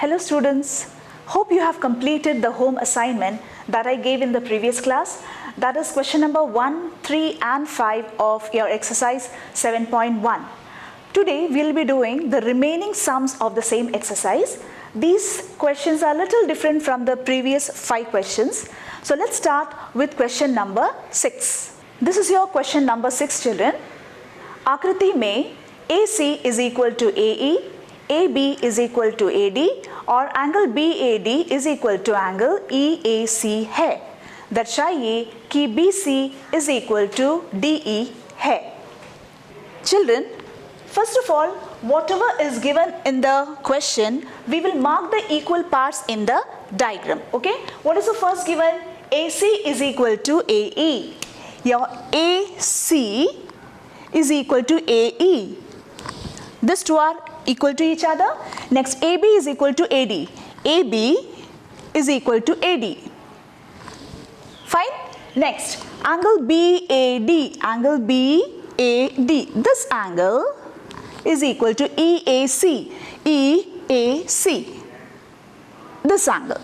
Hello students, hope you have completed the home assignment that I gave in the previous class. That is question number 1, 3 and 5 of your exercise 7.1. Today we will be doing the remaining sums of the same exercise. These questions are a little different from the previous 5 questions. So let's start with question number 6. This is your question number 6 children. आकृति में AC is equal to AE, AB is equal to AD और angle BAD is equal to angle EAC है. दर्शाइए कि BC is equal to DE है. Children, first of all, whatever is given in the question, we will mark the equal parts in the diagram. Okay? What is the first given? AC is equal to AE. Your AC is equal to AE. These two are equal to each other. Next, AB is equal to AD. AB is equal to AD. Fine. Next, angle BAD. Angle BAD. This angle is equal to EAC. EAC. This angle.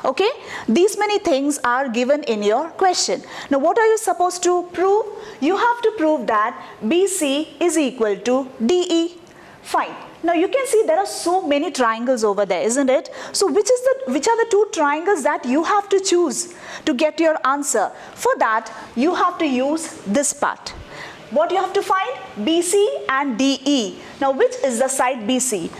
Okay. These many things are given in your question. Now, what are you supposed to prove? You have to prove that BC is equal to DE. Fine. Now you can see there are so many triangles over there, isn't it? So which are the two triangles that you have to choose to get your answer? For that you have to use this part. What you have to find? BC and DE. Now which is the side BC?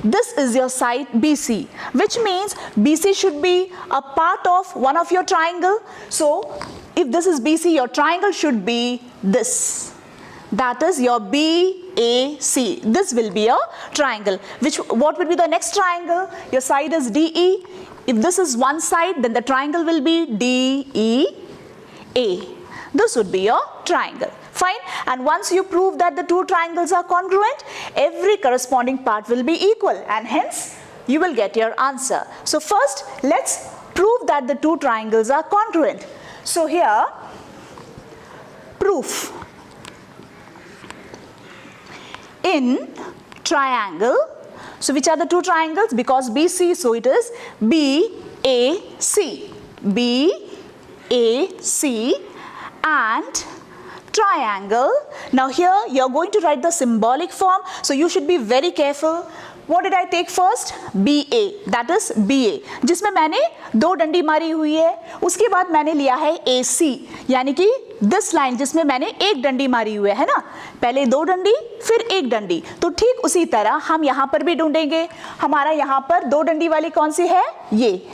This is your side BC, which means BC should be a part of one of your triangle. So if this is BC, your triangle should be this. That is your BAC. This will be a triangle. What will be the next triangle? Your side is DE. If this is one side, then the triangle will be DEA. This would be your triangle. Fine. And once you prove that the two triangles are congruent, every corresponding part will be equal, and hence you will get your answer. So first, let's prove that the two triangles are congruent. So here, proof. In triangle, so which are the two triangles? Because BC, so it is BAC. BAC and triangle. Now here you are going to write the symbolic form, so you should be very careful. What did I take first? BA, that is BA, जिसमें मैंने दो डंडी मारी हुई है. उसके बाद मैंने लिया है AC, यानी कि दिस लाइन जिसमें मैंने एक डंडी मारी हुई है ना. पहले दो डंडी फिर एक डंडी. तो ठीक उसी तरह हम यहाँ पर भी ढूंढेंगे. हमारा यहाँ पर दो डंडी वाली कौन सी है? ये.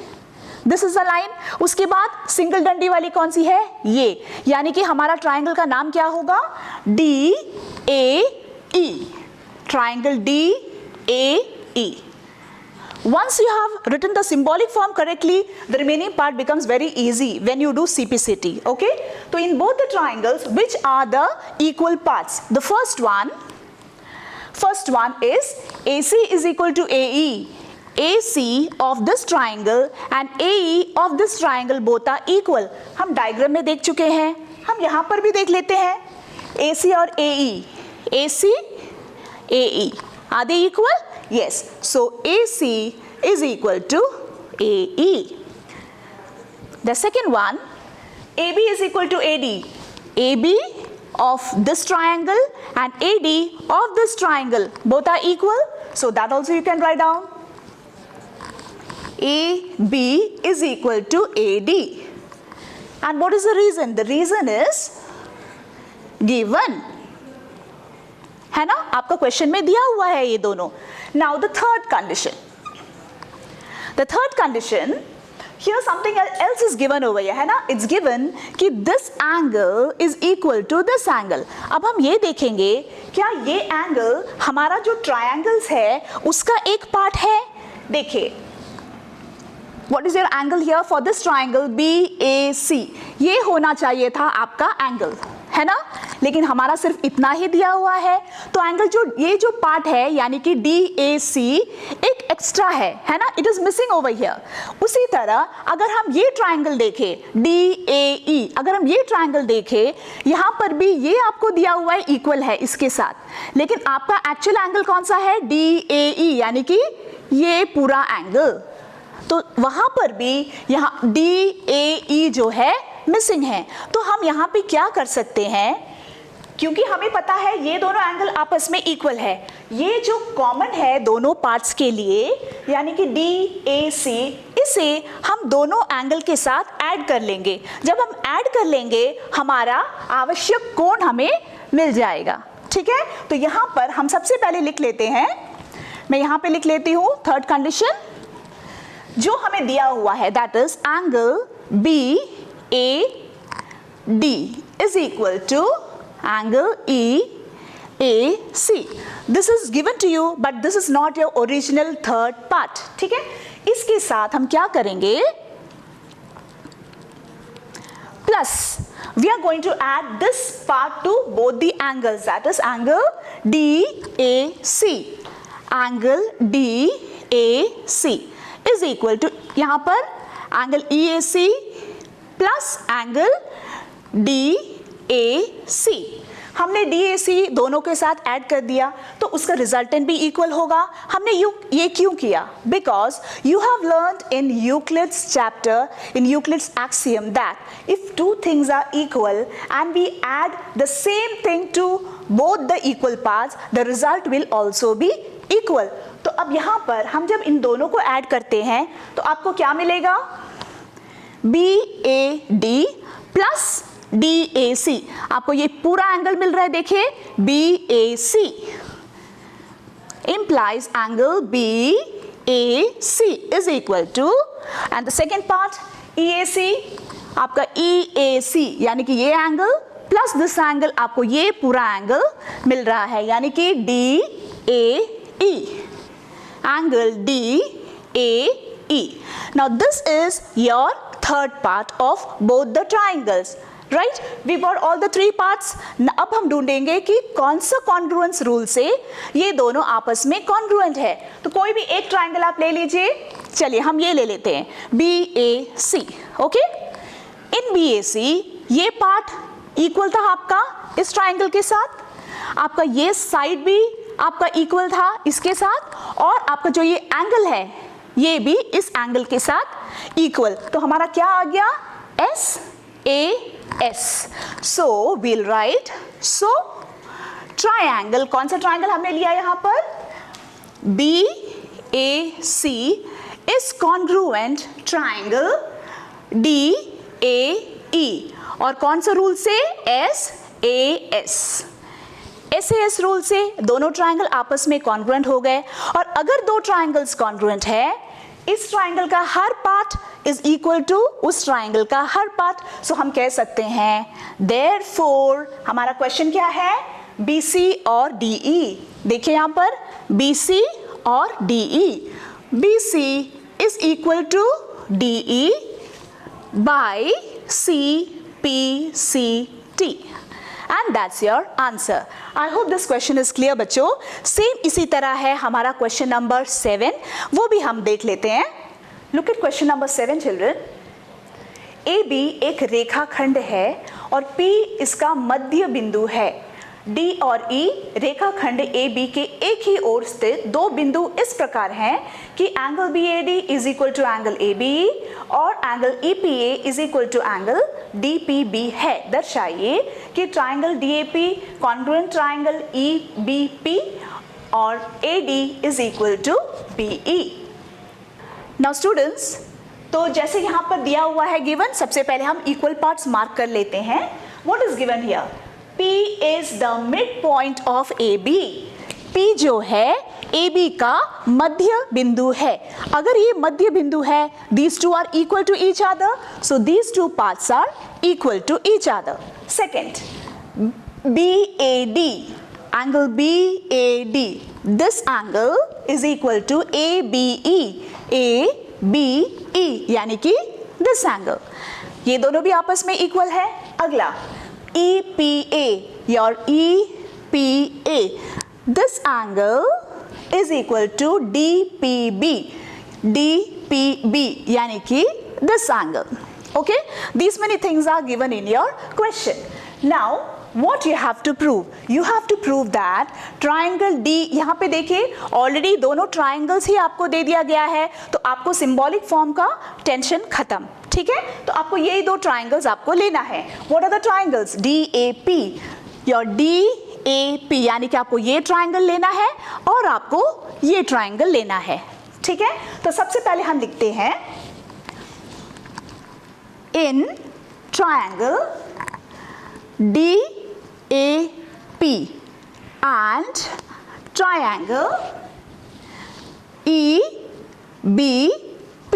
This is a line. उसके बाद सिंगल डंडी वाली कौन सी है? ये. यानी कि हमारा ट्राइंगल का नाम क्या होगा? DAE. Triangle DAE. Once you have written the symbolic form correctly, the remaining part becomes very easy when you do CPCT. Okay? So in both the triangles, which are the equal parts? The first one is AC is equal to AE. AC of this triangle and AE of this triangle both are equal. हम diagram में देख चुके हैं. हम यहाँ पर भी देख लेते हैं. AC और AE. AC, AE. Are they equal? Yes. So AC is equal to AE. The second one, AB is equal to AD. AB of this triangle and AD of this triangle both are equal. So that also you can write down. AB is equal to AD. And what is the reason? The reason is given. है ना? आपका question में दिया हुआ है ये दोनों. Now the third condition. The third condition, here something else is given over here, है ना? It's given कि this angle is equal to this angle. अब हम ये देखेंगे क्या ये एंगल हमारा जो ट्रायंगल्स है उसका एक पार्ट है. देखिए, what is your angle here for this triangle BAC? ये होना चाहिए था आपका एंगल, है ना? लेकिन हमारा सिर्फ इतना ही दिया हुआ है. तो एंगल ये जो पार्ट है यानी कि DAC एक एक्स्ट्रा है ना, it is missing over here. उसी तरह अगर हम ये ट्राइंगल देखें DAE, अगर हम ये ट्राइंगल देखें, यहाँ पर भी ये आपको दिया हुआ है इक्वल है इसके साथ, लेकिन आपका एक्चुअल एंगल कौन सा है, DAE, यानी कि ये पूरा एंगल, तो वहां पर भी यहाँ DAE जो है मिसिंग है। तो हम यहाँ पे क्या कर सकते हैं, क्योंकि हमें पता है ये दोनों एंगल आपस में इक्वल है, ये जो कॉमन है दोनों पार्ट्स के लिए यानी कि DAC, इसे हम दोनों एंगल के साथ ऐड कर लेंगे। जब हम ऐड कर लेंगे हमारा आवश्यक कोण हमें मिल जाएगा, ठीक है। तो यहाँ पर हम सबसे पहले लिख लेते हैं, मैं यहाँ पे लिख लेती हूँ थर्ड कंडीशन जो हमें दिया हुआ है, that is angle BAD is equal to angle EAC. This is given to you, but this is not your original third part. ठीक है, इसके साथ हम क्या करेंगे, plus we are going to add this part to both the angles, that is angle DAC. Angle DAC is equal to यहाँ पर angle EAC plus angle DAC, हमने DAC दोनों के साथ ऐड कर दिया तो उसका रिजल्टेंट भी इक्वल होगा। हमने ये क्यों किया, because you have learned in Euclid's chapter, in Euclid's axiom, that if two things are equal and we add the same thing to both the equal parts, the result will also be equal. तो अब यहाँ पर हम जब इन दोनों को add करते हैं तो आपको क्या मिलेगा, BAD प्लस DAC, आपको ये पूरा एंगल मिल रहा है, देखिए BAC implies angle BAC is equal to, and the second part EAC, आपका EAC यानी कि ये एंगल प्लस दिस एंगल, आपको ये पूरा एंगल मिल रहा है यानी कि DAE, angle DAE. Now this is your third part of both the triangles. Right, we got all the three parts. अब हम ढूंढेंगे कि कौन सा कॉन्ग्रुएंस रूल से ये दोनों आपस में कॉन्ग्रुएंट है। तो कोई भी एक ट्राइंगल आप ले लीजिए, चलिए हम ये ले लेते हैं BAC, ओके। इन BAC ये पार्ट इक्वल था आपका इस ट्राइंगल के साथ, आपका ये साइड भी आपका इक्वल था इसके साथ, और आपका जो ये एंगल है ये भी इस एंगल के साथ इक्वल। तो हमारा क्या आ गया, SAS. So we'll write, so triangle, कौन सा ट्राइंगल हमने लिया यहाँ पर, BAC is congruent triangle DAE, और कौन सा रूल से, SAS रूल से दोनों ट्राइंगल आपस में कॉन्ग्रुएंट हो गए। और अगर दो ट्राइंगल्स कॉन्ग्रुएंट है, इस ट्राइंगल का हर पार्ट इज इक्वल टू उस ट्राइंगल का हर पार्ट, सो हम कह सकते हैं देयरफॉर हमारा क्वेश्चन क्या है, BC और DE। देखिए यहाँ पर BC और DE, BC is equal to DE by CPCT, and that's your answer. I hope this question is clear बच्चों। सेम इसी तरह है हमारा क्वेश्चन नंबर 7, वो भी हम देख लेते हैं। Look at question number 7 children. AB एक रेखाखंड है और P इसका मध्य बिंदु है। D और E रेखाखंड AB के एक ही ओर स्थित दो बिंदु इस प्रकार हैं कि angle BAD is equal to angle ABE और angle EPA is equal to angle DPB है। दर्शाइए कि triangle DAP congruent triangle EBP और AD is equal to BE। Now students, तो जैसे यहाँ पर दिया हुआ है गिवन, सबसे पहले हम इक्वल पार्ट्स मार्क कर लेते हैं। What is given here, P is the mid point of AB। P जो है AB का मध्य बिंदु है। अगर ये मध्य बिंदु है, these two are equal to each other, so these two parts are equal to each other. Second, BAD, angle BAD, this angle is equal to ABE, ABE यानी कि this angle, ये दोनों भी आपस में इक्वल है। अगला EPA, your EPA, this angle is equal to DPB. DPB यानी कि this angle. Okay, these many things are given in your question. Now what you have to prove? You have to prove that triangle D, यहाँ पे देखिए already दोनों triangles ही आपको दे दिया गया है, तो आपको सिंबॉलिक फॉर्म का टेंशन खत्म. ठीक है, तो आपको यही दो ट्राइंगल्स आपको लेना है. What are the triangles? DAP. Your DAP यानी कि आपको ये ट्राइंगल लेना है और आपको ये ट्राइंगल लेना है. ठीक है, तो सबसे पहले हम लिखते हैं in triangle DAP and triangle EBP.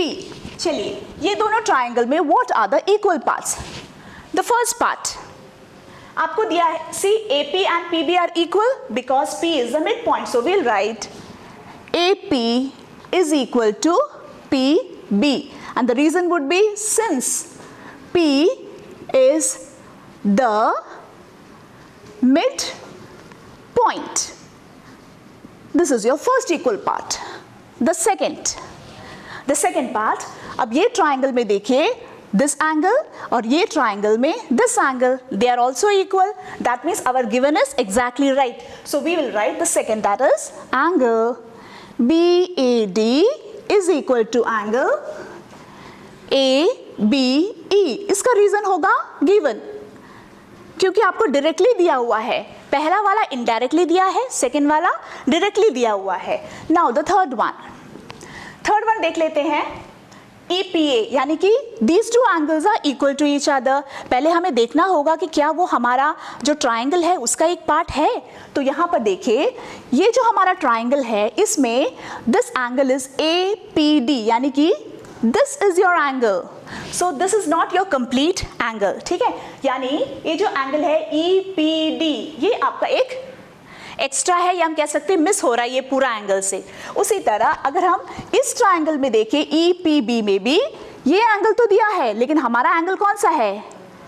चलिए, ये दोनों ट्राइंगल में what are the equal parts? The first part आपको दिया है, see AP and PB are equal because P is the midpoint, so we'll write AP is equal to PB, and the reason would be since P is the midpoint. This is your first equal part. The second part, अब ये triangle में देखिए this angle और ये triangle में this angle, they are also equal. That means our given is exactly right. So we will write the second, that is angle BAD is equal to angle ABE. इसका reason होगा given, क्योंकि आपको directly दिया हुआ है. पहला वाला indirectly दिया है, सेकेंड वाला डायरेक्टली दिया हुआ है. नाउ द थर्ड वन देख लेते हैं. EPA यानी कि these two angles are equal to each other. पहले हमें देखना होगा कि क्या वो हमारा जो ट्राइंगल है उसका एक पार्ट है. तो यहाँ पर देखिए, ये जो हमारा ट्राइंगल है इसमें this angle is APD यानी कि this is your angle. So this is not your complete angle. ठीक है, यानी ये जो एंगल है EPD ये आपका एक एक्स्ट्रा है, या हम कह सकते हैं मिस हो रहा है ये पूरा एंगल से. उसी तरह अगर हम इस ट्राइंगल में देखें EPB में भी ये एंगल तो दिया है, लेकिन हमारा एंगल कौन सा है?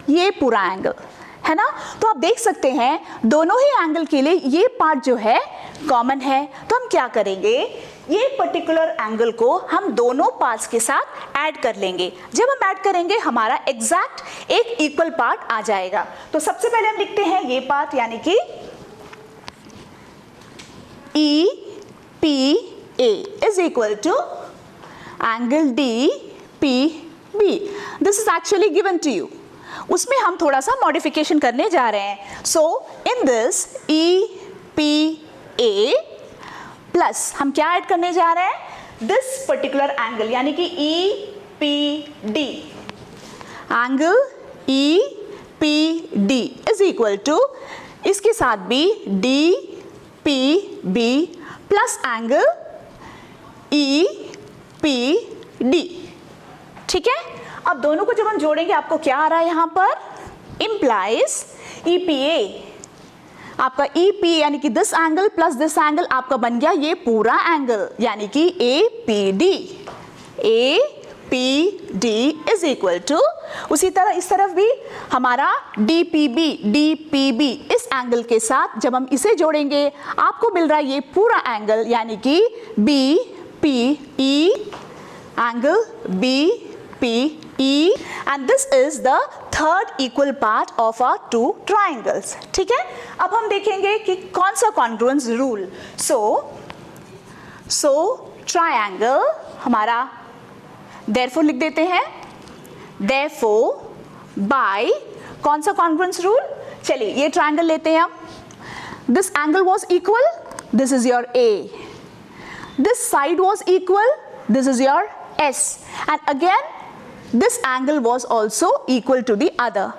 ये पूरा एंगल है ना. तो आप देख सकते हैं दोनों ही एंगल के लिए ये पार्ट जो है कॉमन है. तो हम क्या करेंगे, ये पर्टिकुलर एंगल को हम दोनों पार्ट्स के साथ ऐड कर लेंगे. जब हम ऐड करेंगे हमारा एग्जैक्ट एक इक्वल पार्ट आ जाएगा. तो सबसे पहले हम लिखते हैं ये पार्ट यानी कि EPA is equal to angle DPB. This is actually given to you. उसमें हम थोड़ा सा मॉडिफिकेशन करने जा रहे हैं. So in this EPA plus हम क्या ऐड करने जा रहे हैं? This particular angle यानी कि EPD. Angle EPD is equal to इसके साथ भी DPB प्लस एंगल EPD. ठीक है, अब दोनों को जब हम जोड़ेंगे आपको क्या आ रहा है यहाँ पर? Implies EPA. आपका EP यानी कि this angle plus this angle आपका बन गया ये पूरा एंगल यानी कि APD. APD is equal to, उसी तरह इस तरफ भी हमारा DPB इस एंगल के साथ जब हम इसे जोड़ेंगे आपको मिल रहा है ये पूरा एंगल यानी कि BPE, angle BPE, and this is the third equal part of our two triangles. ठीक है, अब हम देखेंगे कि कौन सा congruence rule. So triangle हमारा therefore लिख देते हैं. Therefore by कौन सा congruence rule? चलिए ये triangle लेते हैं हम. This angle was equal. This is your A. This side was equal. This is your S. And again this angle was also equal to the other,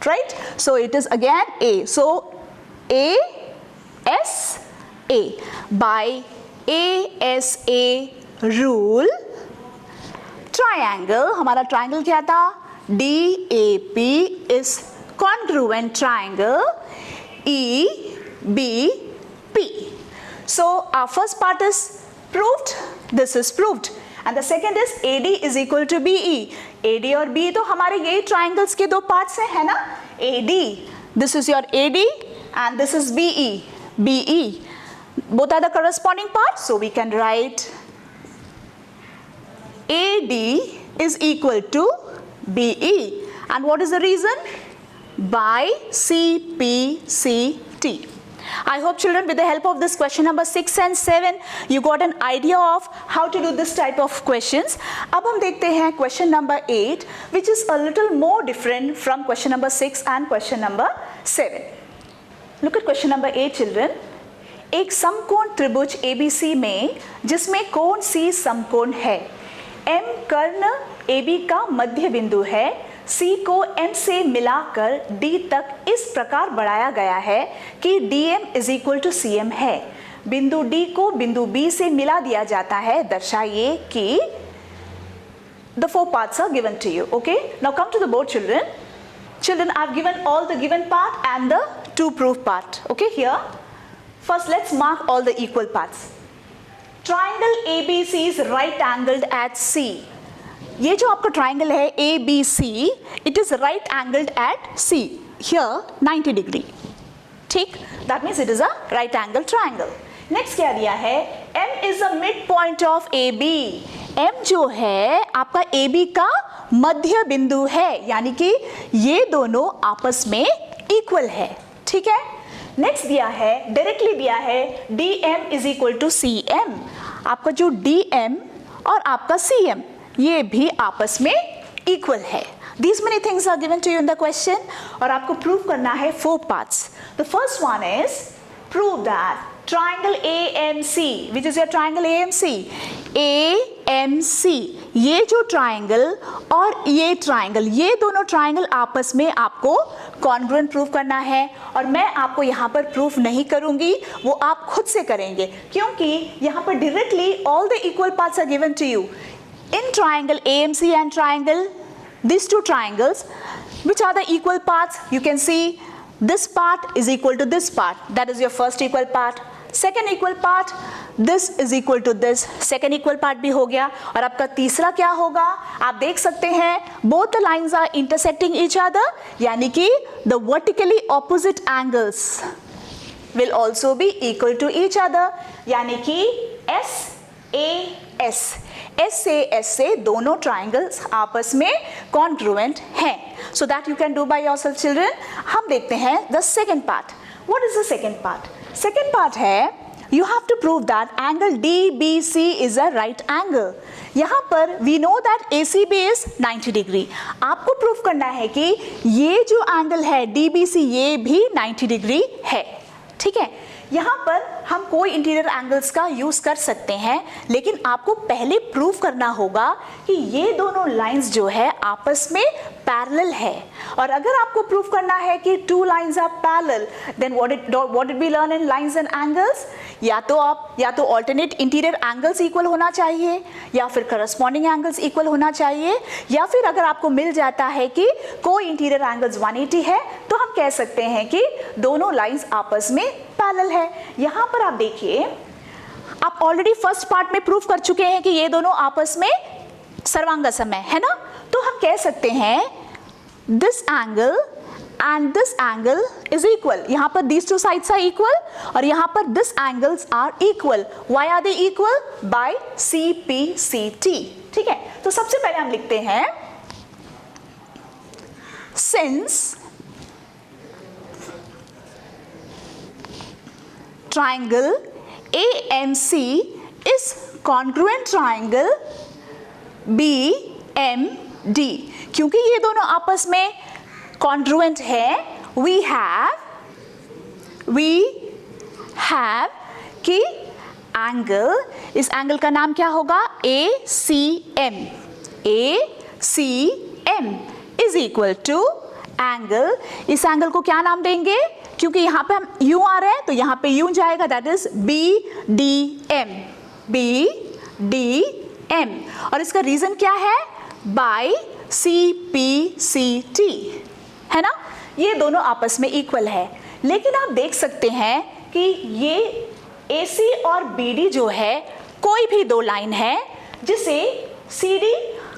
right? So it is again A. So ASA. By ASA rule triangle, हमारा triangle क्या था? DAP is congruent triangle EBP. So our first part is proved. This is proved. And the second is AD is equal to BE. AD और BE तो हमारे यही triangles के दो parts हैं, है ना? AD, this is your AD and this is BE. BE, both are the corresponding parts, so we can write AD is equal to BE. And what is the reason? By CPCT. I hope children, with the help of this question number 6 and 7, you got an idea of how to do this type of questions. अब हम देखते हैं question number 8, which is a little more different from question number 6 and question number 7. Look at question number 8 children. एक समकोण त्रिभुज ABC में जिसमें कोण C समकोण है, M कर्ण AB का मध्य बिंदु है, C को M से मिलाकर D तक इस प्रकार बढ़ाया गया है कि DM is equal to CM है। बिंदु D को बिंदु B से मिला दिया जाता है। दर्शाइए कि the four parts are given to you. Okay, now come to the board children. Children, I've given all the given part and the to prove part. Okay, here first let's mark all the equal parts. Triangle ABC is right angled at C. ये जो आपका triangle है ABC, it is right angled at C. Here 90 degree. ठीक? That means it is a right angle triangle. Next क्या दिया है? M is the midpoint of AB. M जो है आपका AB का मध्य बिंदु है, यानी कि ये दोनों आपस में इक्वल है. ठीक है? नेक्स्ट दिया है, डायरेक्टली दिया है DM is equal to CM. आपका जो DM और आपका CM ये भी आपस में इक्वल है. These many things are given to you in the question और आपको प्रूव करना है 4 parts. The first one is prove that triangle AMC, which is your triangle AMC, ये जो ट्राइंगल और ये ट्राइंगल, ये दोनों ट्राइंगल आपस में आपको कॉन्ग्रुएंट प्रूव करना है. और मैं आपको यहाँ पर प्रूफ नहीं करूँगी, वो आप खुद से करेंगे, क्योंकि यहाँ पर directly all the equal parts are given to you. In triangle AMC and triangle, these two triangles, which are the equal parts? You can see this part is equal to this part. That is your first equal part. Second equal part, this is equal to this. Second equal part भी हो गया. और आपका तीसरा क्या होगा? आप देख सकते हैं both the lines are intersecting each other, यानी कि the vertically opposite angles will also be equal to each other, यानी कि SAS. SAS से दोनों ट्राइंगल्स आपस में कॉन्ग्रुएंट हैं. So that you can do by yourself children. हम देखते हैं the second part. What is the second part? Second part है, you have to prove that angle DBC is a right angle. यहाँ पर we know that ACB is 90 degree. आपको prove करना है कि ये जो एंगल है DBC ये भी 90 डिग्री है. ठीक है? यहाँ पर हम कोई इंटीरियर एंगल्स का यूज कर सकते हैं, लेकिन आपको पहले प्रूव करना होगा कि ये दोनों लाइंस जो है आपस में पैरेलल है. और अगर आपको प्रूव करना है कि two lines are parallel, then what did we learn in lines and angles? या तो ऑल्टरनेट इंटीरियर एंगल्स इक्वल होना चाहिए, या फिर करस्पॉन्डिंग एंगल्स इक्वल होना चाहिए, या फिर अगर आपको मिल जाता है कि कोई इंटीरियर एंगल्स 180 है, तो हम कह सकते हैं कि दोनों लाइंस आपस में पैरेलल है. यहाँ पर आप देखिए, आप ऑलरेडी फर्स्ट पार्ट में प्रूफ कर चुके हैं कि ये दोनों आपस में सर्वांगसम है ना. तो हम कह सकते हैं this angle and this angle is equal. यहाँ पर these two sides are equal और यहाँ पर this angles are equal. Why are they equal? By CPCT. ठीक है? तो सबसे पहले हम लिखते हैं since triangle AMC is congruent triangle BMD. क्योंकि ये दोनों आपस में congruent है, we have कि angle, इस angle का नाम क्या होगा? ACM is equal to angle. इस angle को क्या नाम देंगे? क्योंकि यहाँ पे हम U आ रहे हैं तो यहाँ पे U जाएगा, that is BDM. और इसका रीजन क्या है? By CPCT, है ना. ये दोनों आपस में इक्वल है, लेकिन आप देख सकते हैं कि ये AC और BD जो है, कोई भी दो लाइन है जिसे CD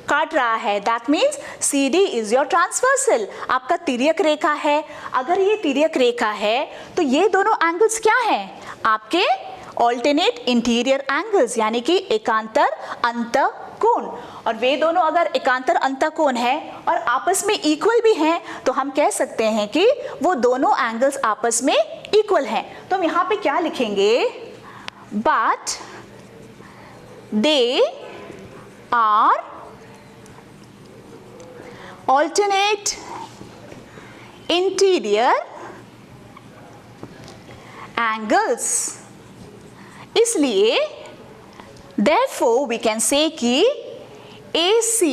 काट रहा है. That means CD is your transversal, आपका तिर्यक रेखा है. अगर ये तिर्यक रेखा है तो ये दोनों एंगल्स क्या हैं? आपके ऑल्टरनेट इंटीरियर एंगल्स, यानी कि एकांतर अंतःकोण। और वे दोनों अगर एकांतर अंतःकोण है और आपस में इक्वल भी हैं तो हम कह सकते हैं कि वो दोनों एंगल्स आपस में इक्वल हैं। तो हम यहाँ पे क्या लिखेंगे, but they are alternate interior angles, इसलिए therefore we can say कि AC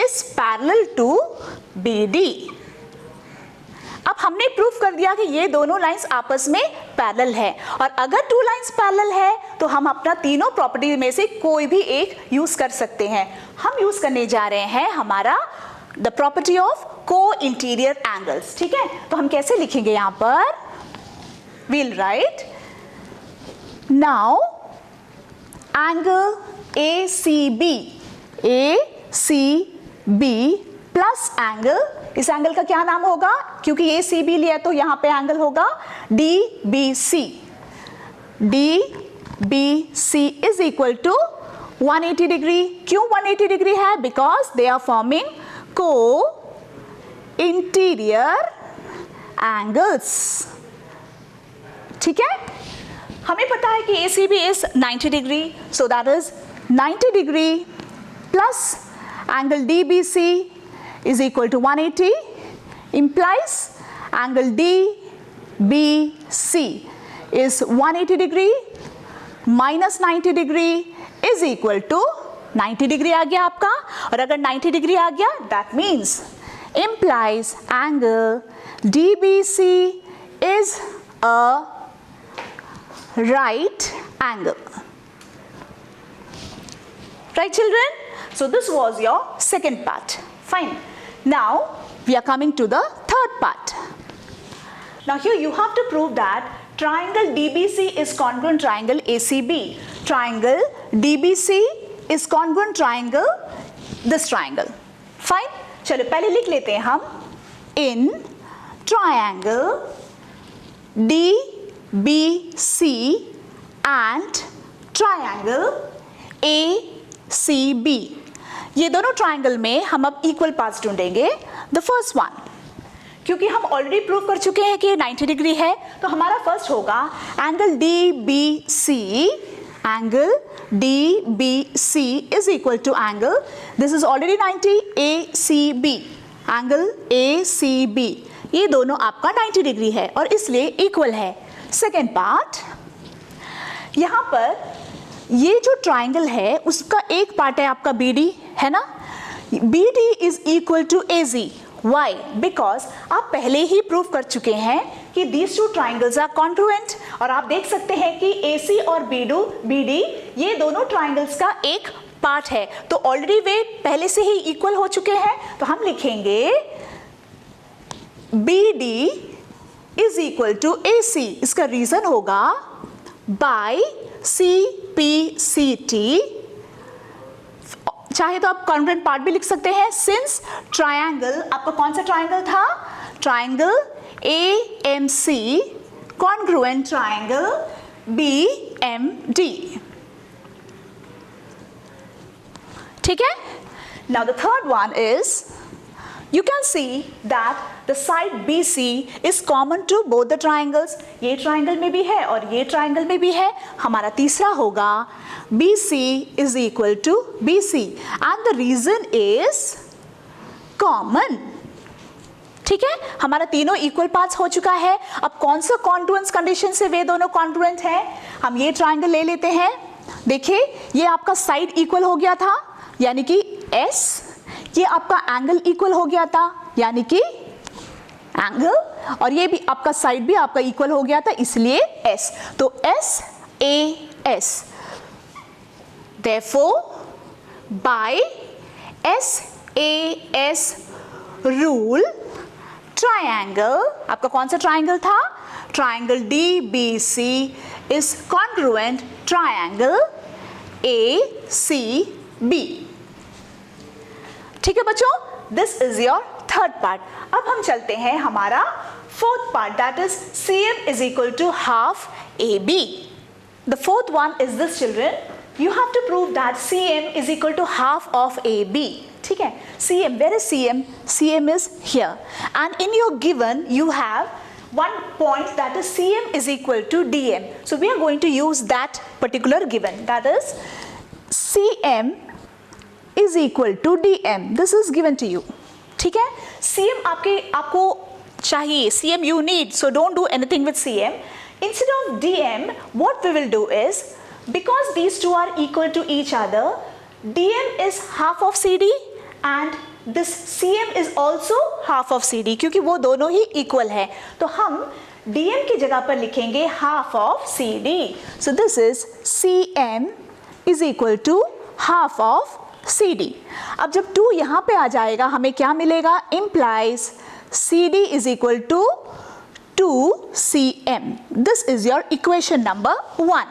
is parallel to BD। अब हमने प्रूफ कर दिया कि ये दोनों लाइंस आपस में पैरेलल है, और अगर टू लाइंस पैरेलल है तो हम अपना तीनों प्रॉपर्टी में से कोई भी एक यूज कर सकते हैं। हम यूज करने जा रहे हैं हमारा द प्रॉपर्टी ऑफ को इंटीरियर एंगल्स। ठीक है, तो हम कैसे लिखेंगे यहां पर, we'll write now angle ACB plus angle, इस एंगल का क्या नाम होगा, क्योंकि ACB लिया तो यहां पे एंगल होगा DBC is equal to 180 degree. क्यों 180 डिग्री है, बिकॉज दे आर फॉर्मिंग को इंटीरियर एंगल्स। ठीक है, हमें पता है कि ACB is 90 degree, so that is 90 degree plus angle DBC is equal to 180 implies angle DBC is 180 degree minus 90 degree is equal to 90 degree आ गया आपका, और अगर 90 डिग्री आ गया that means implies angle DBC is a right angle. Right children? So this was your second part. Fine. Now we are coming to the third part. Now here you have to prove that triangle DBC is congruent triangle ACB. Triangle DBC is congruent triangle this triangle. Fine. चलो पहले लिख लेते हैं हम, in triangle DBC and triangle ACB, ये दोनों triangle में हम अब इक्वल पार्ट्स ढूंढेंगे। द फर्स्ट वन, क्योंकि हम ऑलरेडी प्रूव कर चुके हैं कि 90 डिग्री है, तो हमारा फर्स्ट होगा angle DBC, angle DBC is equal to angle, this is already 90, ACB, angle ACB, ये दोनों आपका 90 डिग्री है और इसलिए इक्वल है। सेकेंड पार्ट, यहाँ पर ये जो ट्राइंगल है उसका एक पार्ट है आपका BD, है ना, BD is equal to AZ। Why? Because आप पहले ही प्रूव कर चुके हैं कि these two triangles are congruent, और आप देख सकते हैं कि AC और BD ये दोनों ट्राइंगल्स का एक पार्ट है, तो ऑलरेडी वे पहले से ही इक्वल हो चुके हैं। तो हम लिखेंगे BD is equal to AC, इसका रीजन होगा बाय CPCT, चाहे तो आप कॉन्ग्रुएंट पार्ट भी लिख सकते हैं, सिंस ट्रायंगल आपका कौन सा ट्रायंगल था, triangle AMC congruent triangle BMD। ठीक है, now the third one is, you can see that the side BC is common to both the triangles, ये ट्राइंगल में भी है और ये ट्राइंगल में भी है। हमारा तीसरा होगा BC is equal to BC and the reason is common। ठीक है, हमारा तीनों इक्वल पार्ट्स हो चुका है। अब कौन सा कॉन्ग्रुएंस कंडीशन से वे दोनों कॉन्ग्रुएंट हैं, हम ये ट्राइंगल ले लेते हैं। देखिए ये आपका साइड इक्वल हो गया था यानी कि S, ये आपका एंगल इक्वल हो गया था यानी कि एंगल, और ये भी आपका साइड भी आपका इक्वल हो गया था इसलिए S, तो SAS। Therefore by SAS rule triangle, आपका कौन सा ट्राइंगल था, triangle DBC is congruent triangle ACB। ठीक है बच्चों, this is your third part. अब हम चलते हैं हमारा fourth part, that is CM is equal to half AB। The fourth one is this, children. You have to prove that CM is equal to half of AB. ठीक है, CM, where is CM? CM is here. And in your given, you have one point, that is CM is equal to DM. So we are going to use that particular given, that is CM is equal to DM. This is given to you. ठीक है, CM आपको चाहिए, CM you need, so don't do anything with CM. Instead of DM, what we will do is, because these two are equal to each other, DM is half of CD and this CM is also half of CD, क्योंकि वो दोनों ही equal है, तो हम DM की जगह पर लिखेंगे half of CD. So this is CM is equal to half of CD. अब जब 2 यहाँ पे आ जाएगा, हमें क्या मिलेगा? Implies CD is equal to 2CM. This is your equation number 1.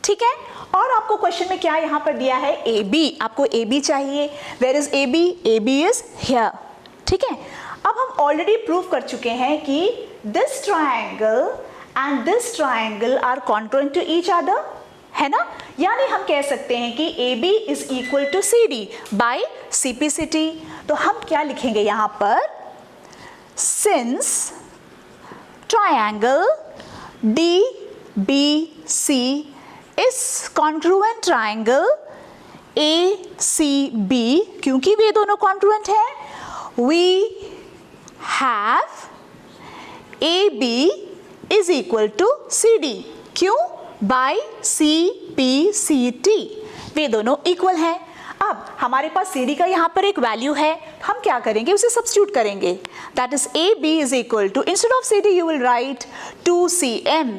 ठीक है, और आपको क्वेश्चन में क्या यहाँ पर दिया है? AB. आपको AB चाहिए. Where is AB? AB is here. ठीक है, अब हम ऑलरेडी प्रूव कर चुके हैं कि this triangle and this triangle are congruent to each other, है ना? यानी हम कह सकते हैं कि AB is equal to CD by CPCT. तो हम क्या लिखेंगे यहाँ पर? Since triangle DBC is congruent triangle ACB, क्योंकि वे दोनों congruent हैं, we have AB is equal to CD. क्यों? By CPCT. वे दोनों equal हैं. अब हमारे पास CD का यहाँ पर एक वैल्यू है, हम क्या करेंगे? उसे सब्स्टिट्यूट करेंगे. That is AB is equal to, instead of CD you will write 2CM.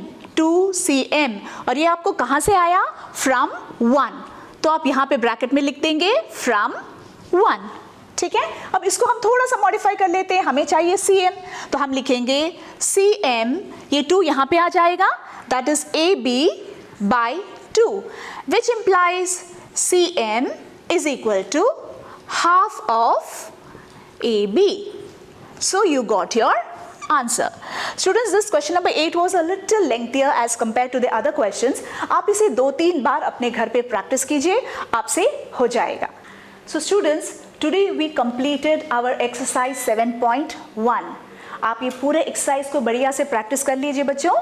और ये आपको कहाँ से आया? फ्रॉम 1. तो आप यहाँ पे ब्रैकेट में लिख देंगे फ्रॉम 1. ठीक है, अब इसको हम थोड़ा सा मॉडिफाई कर लेते हैं. हमें चाहिए CM, तो हम लिखेंगे CM, ये 2 यहाँ पे आ जाएगा, that is AB by 2, which implies CM is equal to half of AB. So you got your answer. Students, this question number 8 was a little lengthier as compared to the other questions. आप इसे 2-3 बार अपने घर पे practice कीजिए, आपसे हो जाएगा. So students, today we completed our exercise 7.1. आप ये पूरे एक्सरसाइज को बढ़िया से प्रैक्टिस कर लीजिए बच्चों.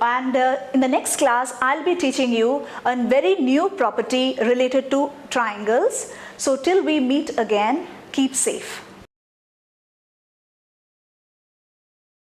And in the next class, I'll be teaching you a very new property related to triangles. So till we meet again, keep safe.